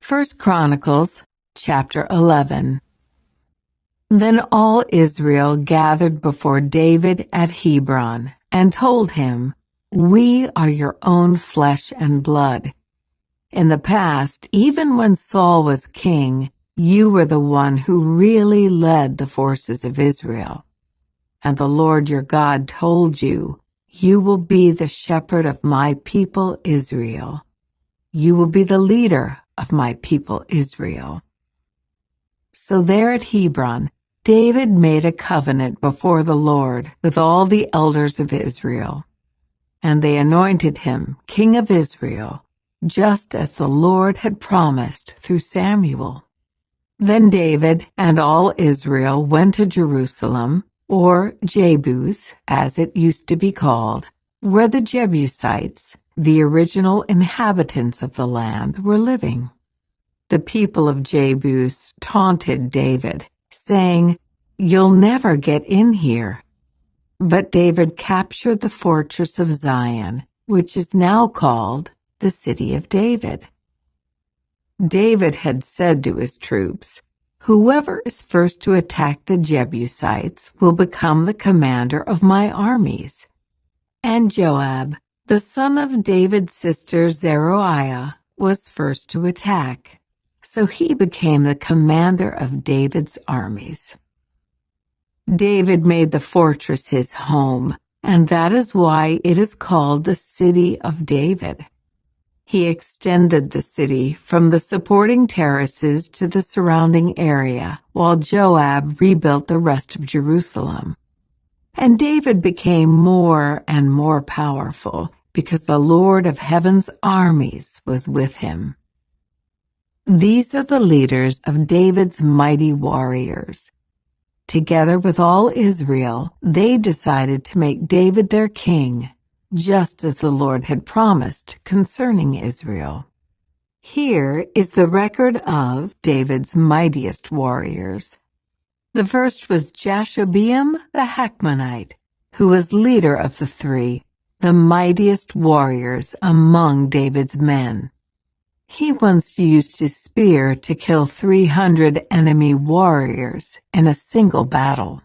1 Chronicles, chapter 11. Then all Israel gathered before David at Hebron and told him, "We are your own flesh and blood. In the past, even when Saul was king, you were the one who really led the forces of Israel. And the Lord your God told you, 'You will be the shepherd of my people Israel. You will be the leader of my people Israel.'" So there at Hebron, David made a covenant before the Lord with all the elders of Israel, and they anointed him king of Israel, just as the Lord had promised through Samuel. Then David and all Israel went to Jerusalem, or Jebus, as it used to be called, where the Jebusites, the original inhabitants of the land, were living. The people of Jebus taunted David, saying, "You'll never get in here." But David captured the fortress of Zion, which is now called the City of David. David had said to his troops, "Whoever is first to attack the Jebusites will become the commander of my armies." And Joab, the son of David's sister Zeruiah, was first to attack. So he became the commander of David's armies. David made the fortress his home, and that is why it is called the City of David. He extended the city from the supporting terraces to the surrounding area, while Joab rebuilt the rest of Jerusalem. And David became more and more powerful because the Lord of heaven's armies was with him. These are the leaders of David's mighty warriors. Together with all Israel, they decided to make David their king, just as the Lord had promised concerning Israel. Here is the record of David's mightiest warriors. The first was Jashobeam the Hakmonite, who was leader of the three, the mightiest warriors among David's men. He once used his spear to kill 300 enemy warriors in a single battle.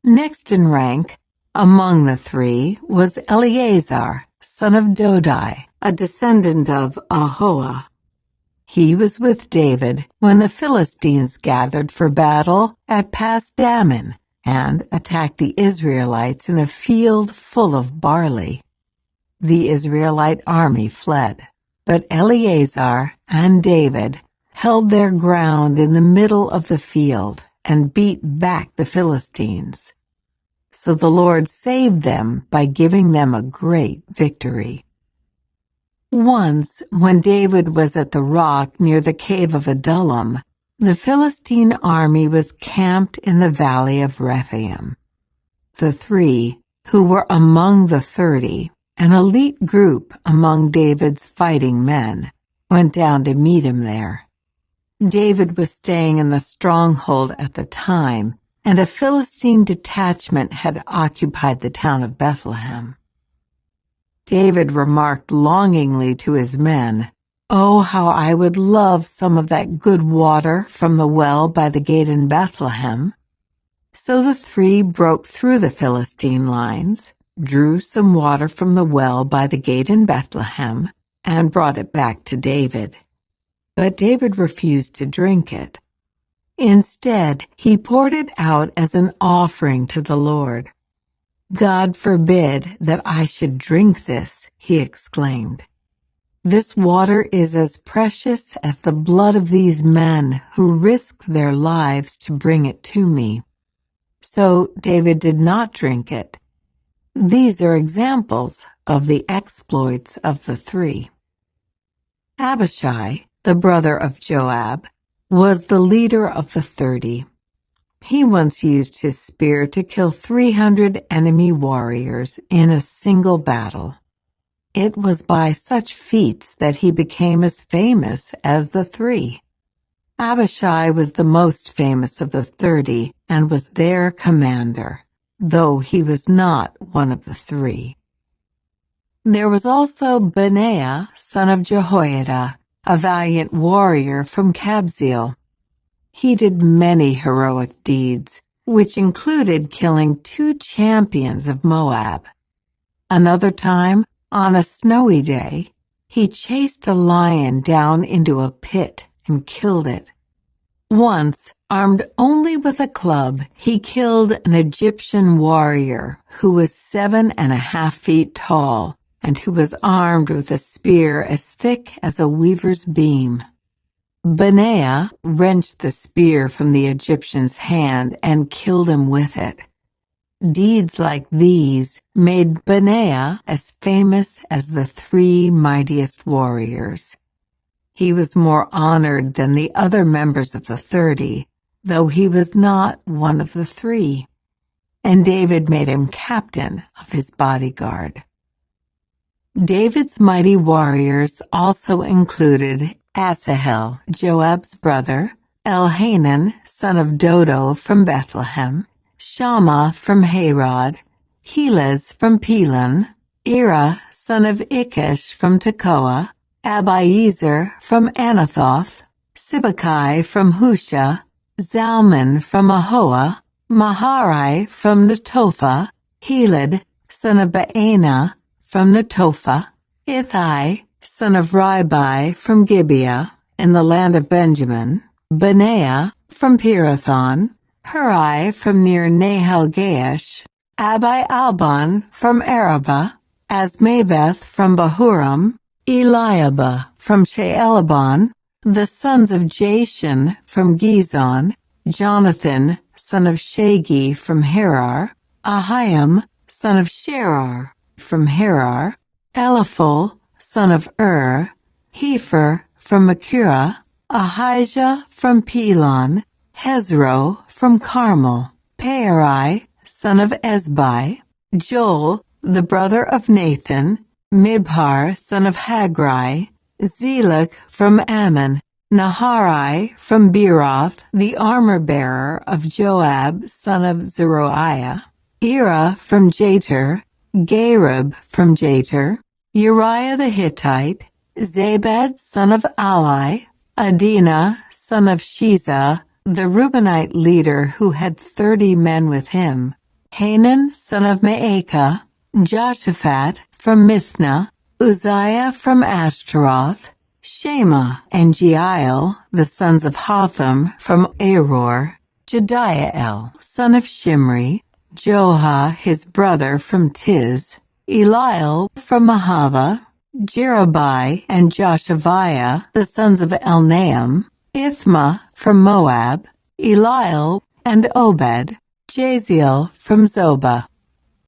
Next in rank, among the three, was Eleazar, son of Dodai, a descendant of Ahoah. He was with David when the Philistines gathered for battle at Pas-dammim and attacked the Israelites in a field full of barley. The Israelite army fled, but Eleazar and David held their ground in the middle of the field and beat back the Philistines. So the Lord saved them by giving them a great victory. Once, when David was at the rock near the cave of Adullam, the Philistine army was camped in the valley of Rephaim. The three, who were among the 30, an elite group among David's fighting men, went down to meet him there. David was staying in the stronghold at the time, and a Philistine detachment had occupied the town of Bethlehem. David remarked longingly to his men, "Oh, how I would love some of that good water from the well by the gate in Bethlehem." So the three broke through the Philistine lines, drew some water from the well by the gate in Bethlehem, and brought it back to David. But David refused to drink it. Instead, he poured it out as an offering to the Lord. "God forbid that I should drink this," he exclaimed. "This water is as precious as the blood of these men who risked their lives to bring it to me." So David did not drink it. These are examples of the exploits of the three. Abishai, the brother of Joab, was the leader of the 30. He once used his spear to kill 300 enemy warriors in a single battle. It was by such feats that he became as famous as the three. Abishai was the most famous of the 30 and was their commander, though he was not one of the three. There was also Benaiah, son of Jehoiada, a valiant warrior from Kabzeel. He did many heroic deeds, which included killing 2 champions of Moab. Another time, on a snowy day, he chased a lion down into a pit and killed it. Once, armed only with a club, he killed an Egyptian warrior who was 7.5 feet tall and who was armed with a spear as thick as a weaver's beam. Benaiah wrenched the spear from the Egyptian's hand and killed him with it. Deeds like these made Benaiah as famous as the 3 mightiest warriors. He was more honored than the other members of the 30, though he was not one of the 3. And David made him captain of his bodyguard. David's mighty warriors also included Asahel, Joab's brother, Elhanan, son of Dodo from Bethlehem, Shammah from Harod, Helez from Pelon, Ira, son of Ikish from Tekoa, Abiezer from Anathoth, Sibbecai from Husha, Zalman from Ahoah, Maharai from Netophah, Heled, son of Baanah from Netophah, Ithai, son of Ribai from Gibeah, in the land of Benjamin, Benaiah from Pirathon, Hurai from near Nahal-Gaash, Abi-Albon from Arabah, Asmaveth from Bahurim, Eliabah from Shealabon, the sons of Jashan from Gizon, Jonathan, son of Shagi from Harar, Ahiam, son of Sherar from Harar, Eliphol, son of Hefer from Machirah, Ahijah from Pelon, Hezro from Carmel, Peari, son of Ezbai, Joel, the brother of Nathan, Mibhar, son of Hagri, Zelek from Ammon, Naharai from Beeroth, the armor-bearer of Joab, son of Zeruiah, Ira from Jatir, Gareb from Jatir, Uriah the Hittite, Zabad, son of Ali, Adina, son of Shiza, the Reubenite leader who had 30 men with him, Hanan, son of Maacah, Joshaphat from Mithna, Uzziah from Ashtaroth, Shema and Jeiel, the sons of Hotham from Aror, Jediael, son of Shimri, Joha, his brother from Tiz, Eliel from Mahava, Jerubai and Joshaviah, the sons of Elnaam, Ithma from Moab, Eliel and Obed, Jaziel from Zobah.